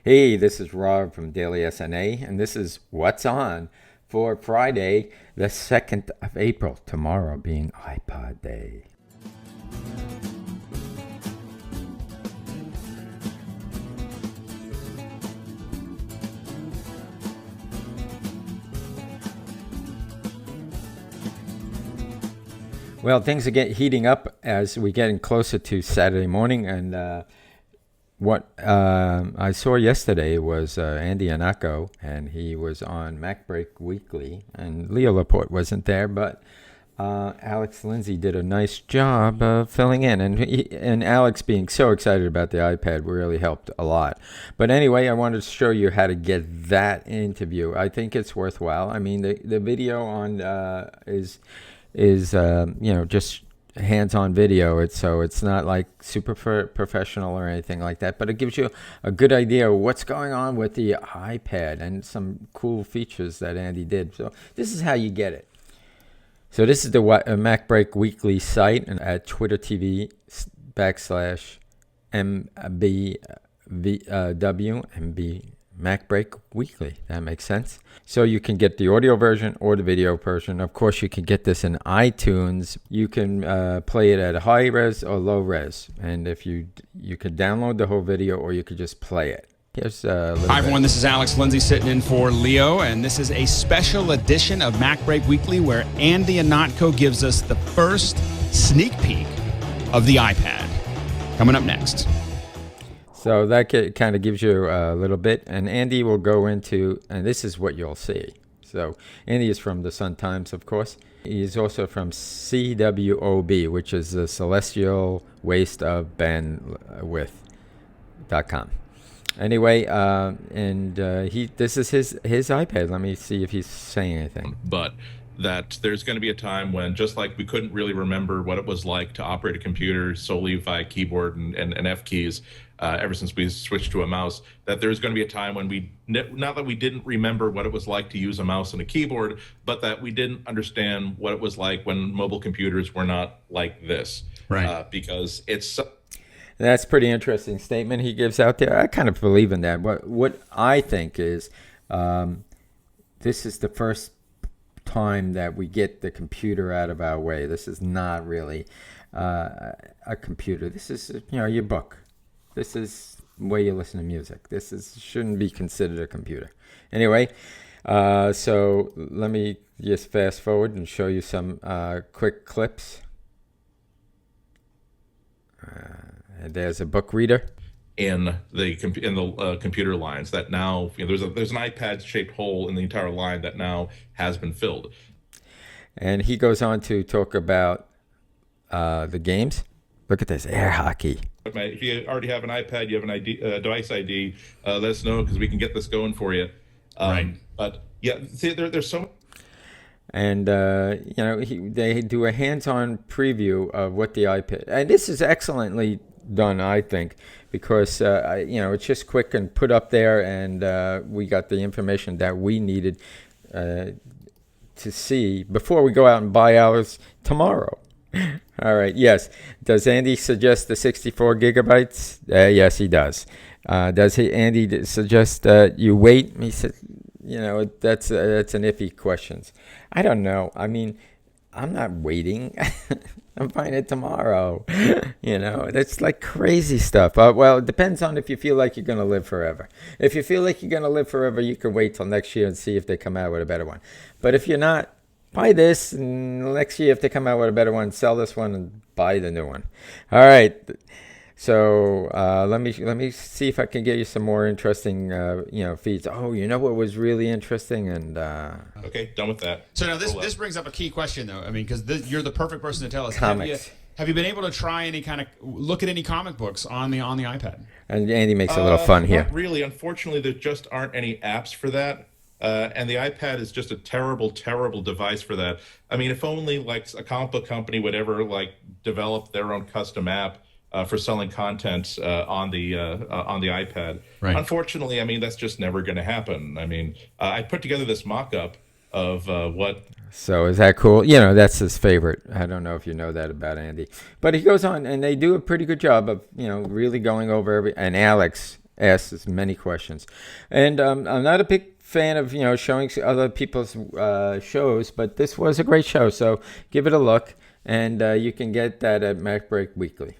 Hey, this is Rob from Daily SNA, and this is What's On for Friday, the 2nd of April, tomorrow being iPod Day. Well, things are heating up as we're getting closer to Saturday morning, and what I saw yesterday was Andy Ihnatko, and he was on MacBreak Weekly, and Leo Laporte wasn't there, but Alex Lindsay did a nice job filling in, and Alex being so excited about the iPad really helped a lot. But anyway, I wanted to show you how to get that interview. I think it's worthwhile. I mean, the video on is just hands-on video. It's not like super professional or anything like that, but it gives you a good idea of what's going on with the iPad and some cool features that Andy did. So this is how you get it. So this is the MacBreak Weekly site, and at Twitter TV /MBW MacBreak Weekly. That makes sense. So you can get the audio version or the video version. Of course, you can get this in iTunes. You can play it at high res or low res, and if you could download the whole video or you could just play it. Here's Hi everyone, this is Alex Lindsay sitting in for Leo, and this is a special edition of MacBreak Weekly where Andy Ihnatko gives us the first sneak peek of the iPad. Coming up next. So that kind of gives you a little bit, and Andy will go into, and this is what you'll see. So Andy is from the Sun Times, of course. He's also from CWOB, which is the Celestial Waste of Bandwidth.com. Anyway, this is his iPad. Let me see if he's saying anything. But that there's going to be a time when, just like we couldn't really remember what it was like to operate a computer solely via keyboard and F keys ever since we switched to a mouse, that there's going to be a time when not that we didn't remember what it was like to use a mouse and a keyboard, but that we didn't understand what it was like when mobile computers were not like this. Right. Because it's... That's a pretty interesting statement he gives out there. I kind of believe in that. What I think is this is the first time that we get the computer out of our way. This is not really a computer. This is your book. This is where you listen to music. Shouldn't be considered a computer. Anyway, so let me just fast forward and show you some quick clips. There's a book reader in the computer lines that now there's an iPad shaped hole in the entire line that now has been filled. And he goes on to talk about the games. Look at this air hockey. If you already have an iPad, you have an device ID, let us know because we can get this going for you. Right. But yeah, see, there's so. And they do a hands-on preview of what the iPad, and this is excellently done, I think, because it's just quick and put up there, and we got the information that we needed to see before we go out and buy ours tomorrow. All right. Yes. Does Andy suggest the 64 gigabytes? Yes, he does. Does Andy suggest that you wait? He said, that's an iffy question. I don't know. I mean, I'm not waiting. I'm buying it tomorrow. That's like crazy stuff. Well, it depends on if you feel like you're going to live forever. If you feel like you're going to live forever, you can wait till next year and see if they come out with a better one. But if you're not, buy this, and next year if they come out with a better one, sell this one and buy the new one. All right. So let me see if I can get you some more interesting feeds. Oh, what was really interesting? And okay, done with that. So now this brings up a key question though. I mean, because you're the perfect person to tell us. Comics. Have you been able to try any kind of look at any comic books on the iPad? And Andy makes a little fun here. Not really. Unfortunately, there just aren't any apps for that. And the iPad is just a terrible, terrible device for that. I mean, if only like a comic book company would ever develop their own custom app for selling content on the iPad. Right. Unfortunately, I mean, that's just never going to happen. I mean, I put together this mock-up of what... So is that cool? That's his favorite. I don't know if you know that about Andy. But he goes on, and they do a pretty good job of, really going over and Alex ask as many questions. And I'm not a big fan of showing other people's shows, but this was a great show. So give it a look, and you can get that at MacBreak Weekly.